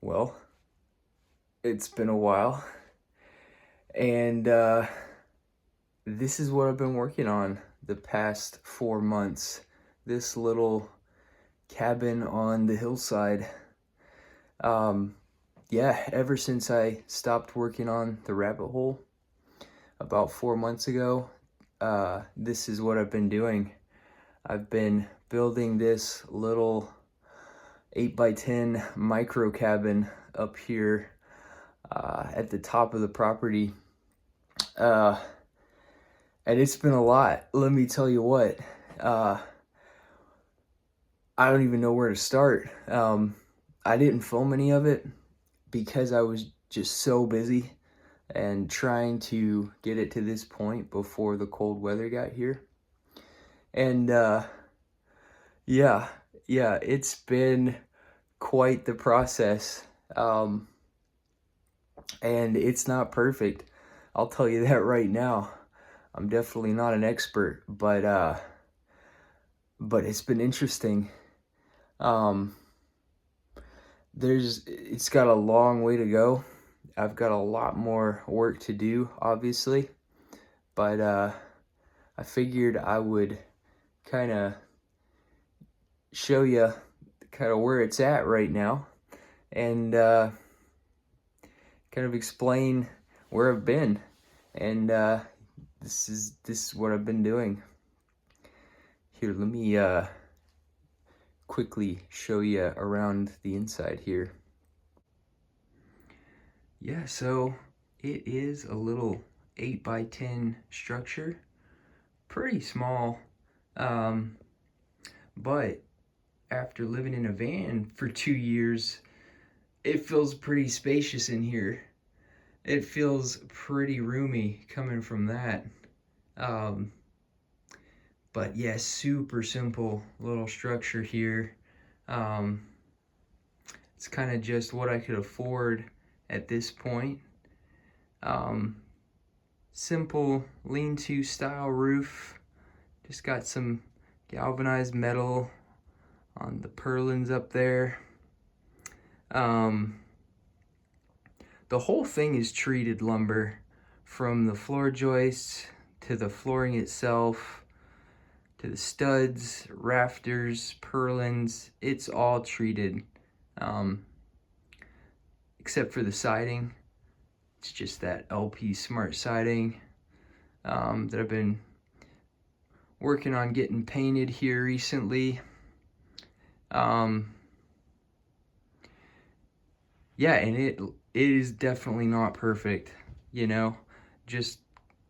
Well, it's been a while, and this is what I've been working on the past 4 months. This little cabin on the hillside. Um, yeah, ever since I stopped working on the rabbit hole about 4 months ago, this is what I've been doing. I've been building this little 8 by 10 micro cabin up here at the top of the property. Uh, and it's been a lot. Let me tell you what. Uh, I don't even know where to start. I didn't film any of it because I was just so busy and trying to get it to this point before the cold weather got here. And yeah, yeah, it's been quite the process. Um, and it's not perfect. I'll tell you that right now. I'm definitely not an expert, but it's been interesting. Um, it's got a long way to go. I've got a lot more work to do, obviously, but I figured I would kind of show you kind of where it's at right now, and kind of explain where I've been, and this is what I've been doing. Here, let me quickly show you around the inside here. Yeah, so it is a little 8 by 10 structure, pretty small, um, but after living in a van for 2 years, it feels pretty spacious in here. It feels pretty roomy coming from that. Um, but yeah, super simple little structure here. Um, it's kind of just what I could afford at this point. Um, Simple lean-to style roof. Just got some galvanized metal on the purlins up there. The whole thing is treated lumber, from the floor joists to the flooring itself to the studs, rafters, purlins. It's all treated, um, except for the siding. It's just that LP Smart siding that I've been working on getting painted here recently. Yeah, and it is definitely not perfect, you know. Just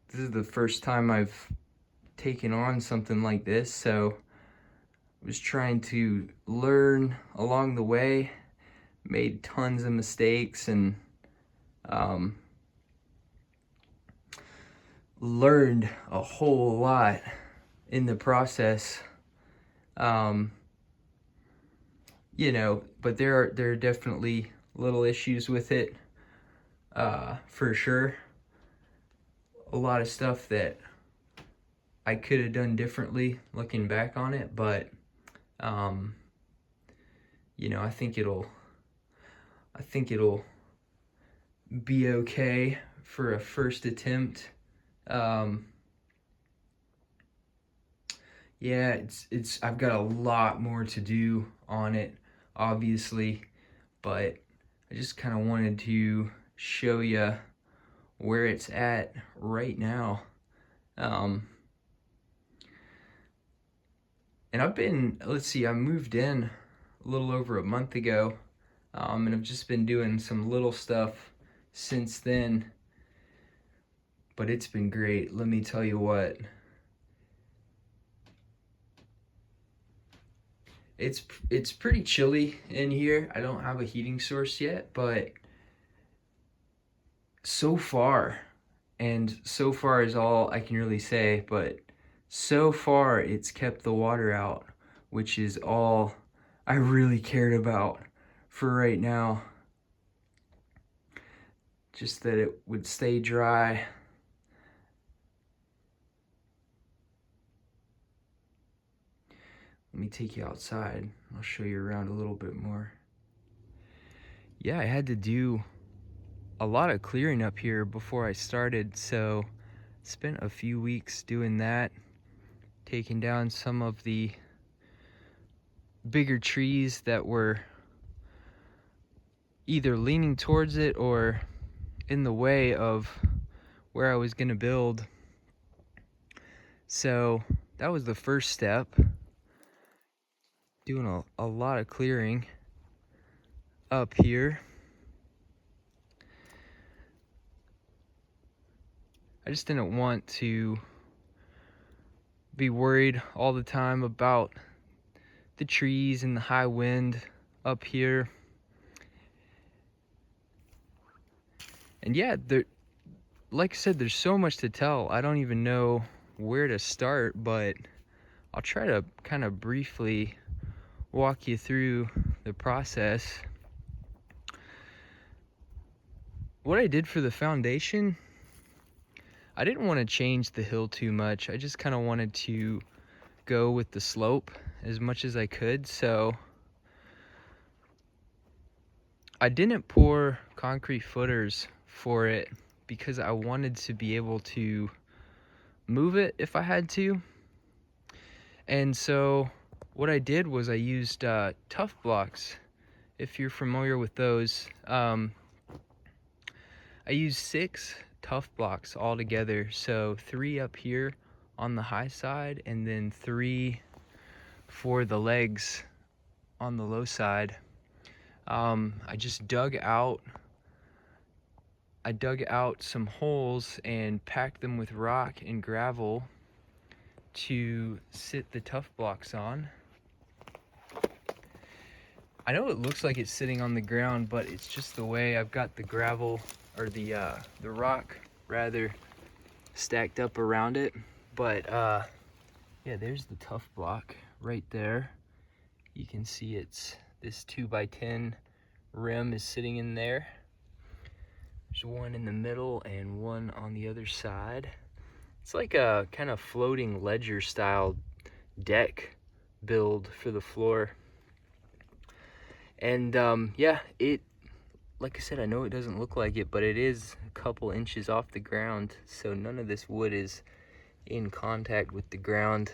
this is the first time I've taken on something like this, so I was trying to learn along the way, made tons of mistakes, and um, learned a whole lot in the process. Um, but there are definitely little issues with it, for sure. A lot of stuff that I could have done differently looking back on it, but um, I think it'll be okay for a first attempt. Um, yeah, I've got a lot more to do on it, obviously, but I just kind of wanted to show you where it's at right now. Um, and I moved in a little over a month ago, and I've just been doing some little stuff since then, but it's been great. Let me tell you what. It's pretty chilly in here. I don't have a heating source yet, but so far, and so far is all I can really say, but so far it's kept the water out, which is all I really cared about for right now. Just that it would stay dry. Let me take you outside. I'll show you around a little bit more. yeah, I had to do a lot of clearing up here before I started, so spent a few weeks doing that, taking down some of the bigger trees that were either leaning towards it or in the way of where I was gonna build. So that was the first step, doing a lot of clearing up here. I just didn't want to be worried all the time about the trees and the high wind up here. And yeah, like I said, there's so much to tell. I don't even know where to start, but I'll try to kind of briefly walk you through the process. What I did for the foundation, I didn't want to change the hill too much. I just kind of wanted to go with the slope as much as I could. So I didn't pour concrete footers for it because I wanted to be able to move it if I had to. And so what I did was I used tough blocks. If you're familiar with those, I used 6 tough blocks all together. So 3 up here on the high side and then 3 for the legs on the low side. I just dug out some holes and packed them with rock and gravel to sit the tough blocks on. I know it looks like it's sitting on the ground, but it's just the way I've got the gravel, or the rock rather, stacked up around it. But yeah, there's the tough block right there. You can see it's this 2x10 rim is sitting in there. There's one in the middle and one on the other side. It's like a kind of floating ledger style deck build for the floor. And yeah, like I said, I know it doesn't look like it, but it is a couple inches off the ground, so none of this wood is in contact with the ground.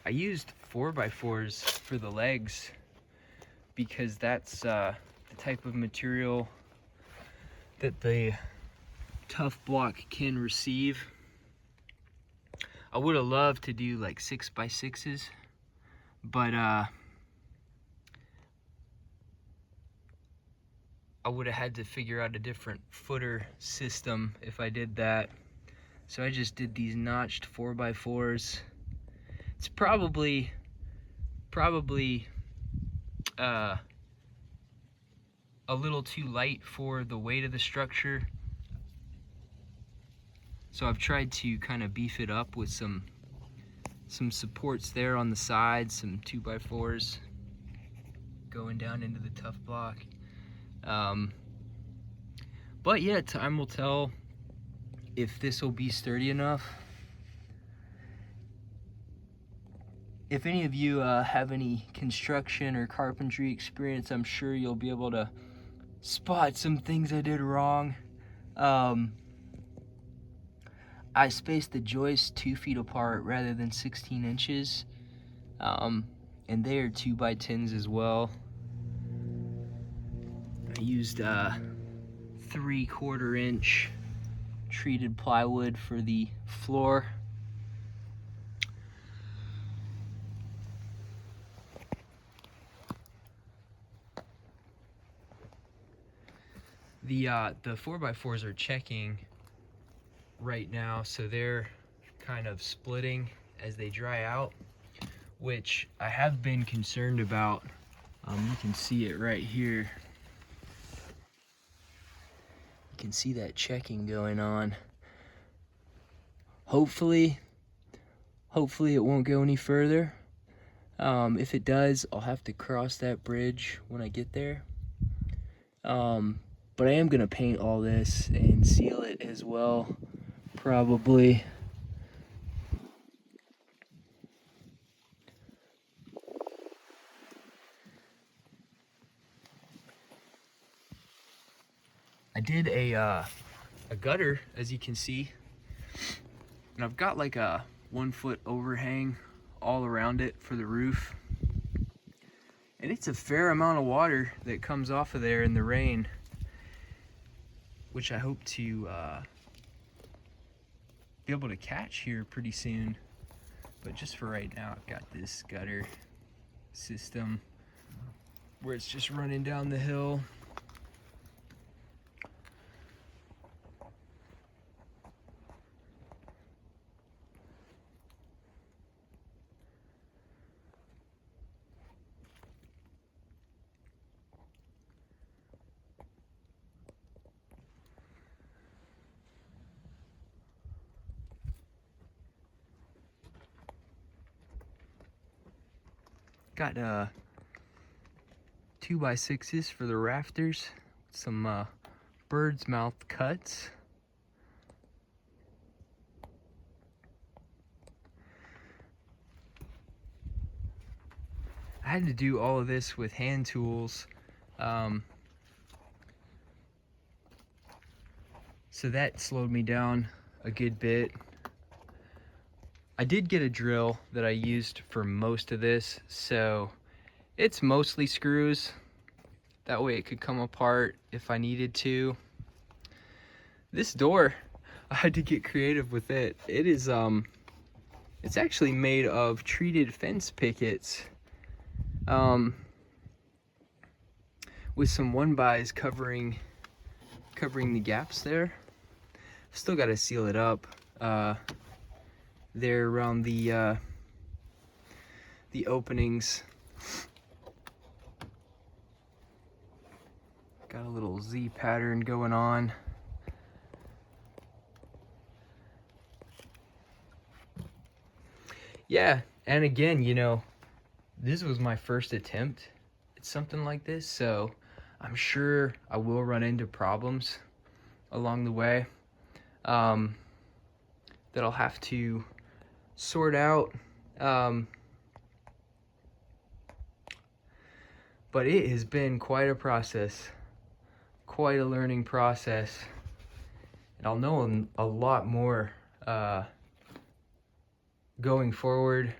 I used 4x4s for the legs because that's the type of material that the tough block can receive. I would have loved to do like 6x6s, but I would have had to figure out a different footer system if I did that. So I just did these notched 4x4s. It's probably a little too light for the weight of the structure. So I've tried to kind of beef it up with some supports there on the sides, some 2x4s going down into the tough block. But yeah, time will tell if this will be sturdy enough. If any of you have any construction or carpentry experience, I'm sure you'll be able to spot some things I did wrong. I spaced the joists 2 feet apart rather than 16 inches. And they are 2x10s as well. I used 3/4 inch treated plywood for the floor. The 4x4s are checking right now, so they're kind of splitting as they dry out, which I have been concerned about. You can see it right here. You can see that checking going on. Hopefully it won't go any further. If it does, I'll have to cross that bridge when I get there. But I am gonna paint all this and seal it as well, probably. did a gutter, as you can see, and I've got like a 1 foot overhang all around it for the roof. And it's a fair amount of water that comes off of there in the rain, which I hope to be able to catch here pretty soon. But just for right now, I've got this gutter system where it's just running down the hill. Got 2x6s for the rafters, some bird's mouth cuts. I had to do all of this with hand tools, so that slowed me down a good bit. I did get a drill that I used for most of this, so it's mostly screws. That way it could come apart if I needed to. This door, I had to get creative with it. It is, it's actually made of treated fence pickets, with some 1x's covering the gaps there. Still got to seal it up. There around the openings. Got a little Z pattern going on. Yeah, and again, you know, this was my first attempt at something like this, so I'm sure I will run into problems along the way that I'll have to sort out, but it has been quite a process, quite a learning process, and I'll know a lot more going forward.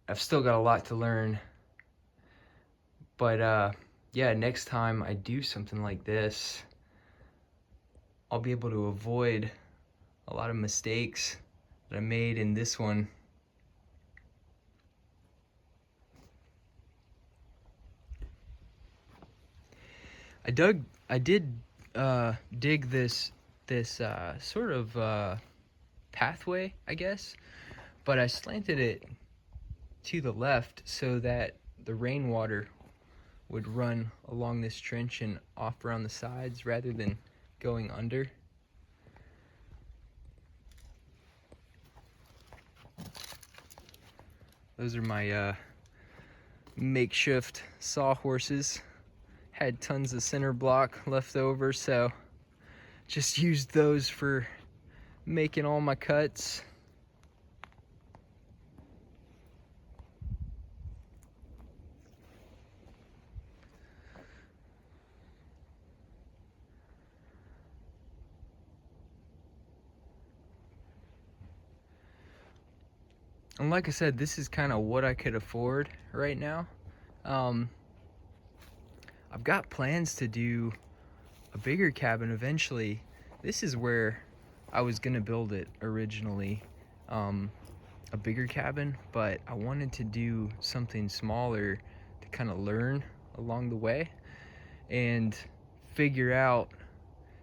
I've still got a lot to learn, but yeah, next time I do something like this, I'll be able to avoid a lot of mistakes that I made in this one. I did dig this sort of pathway, I guess, but I slanted it to the left so that the rainwater would run along this trench and off around the sides rather than going under. Those are my makeshift sawhorses. Had tons of center block left over, so just used those for making all my cuts. And like I said, this is kind of what I could afford right now. I've got plans to do a bigger cabin eventually. This is where I was gonna build it originally, a bigger cabin, but I wanted to do something smaller to kind of learn along the way and figure out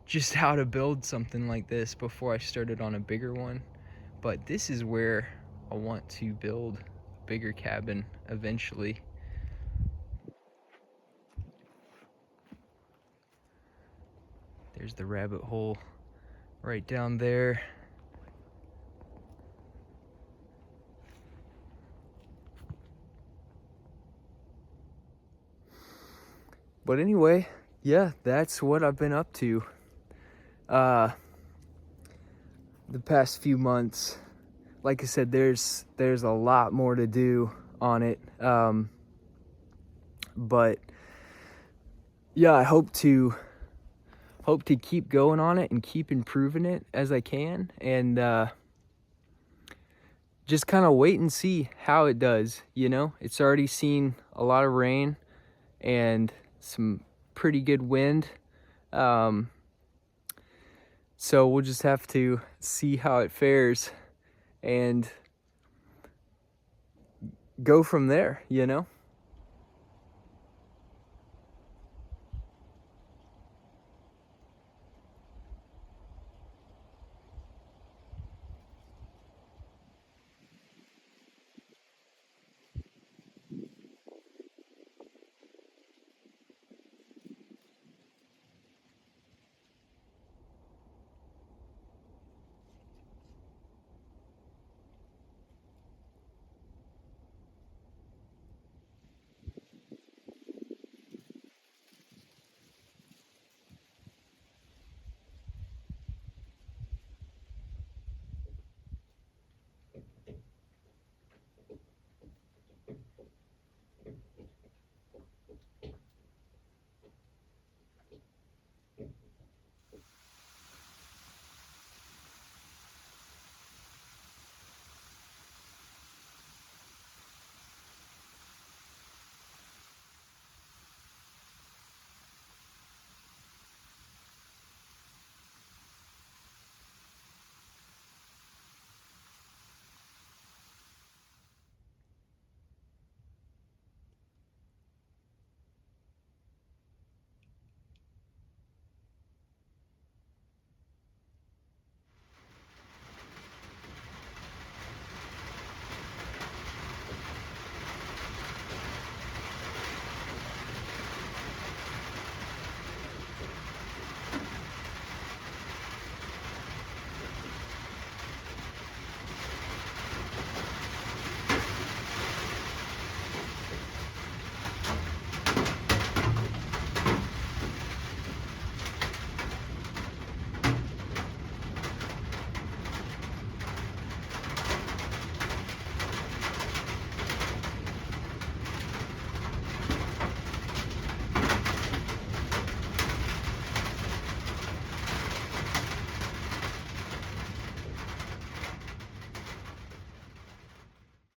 just how to build something like this before I started on a bigger one. But this is where I want to build a bigger cabin eventually. There's the rabbit hole right down there. But anyway, yeah, that's what I've been up to the past few months. Like I said, there's a lot more to do on it, but yeah, I hope to hope to keep going on it and keep improving it as I can, and just kind of wait and see how it does. You know, it's already seen a lot of rain and some pretty good wind. So we'll just have to see how it fares and go from there, you know?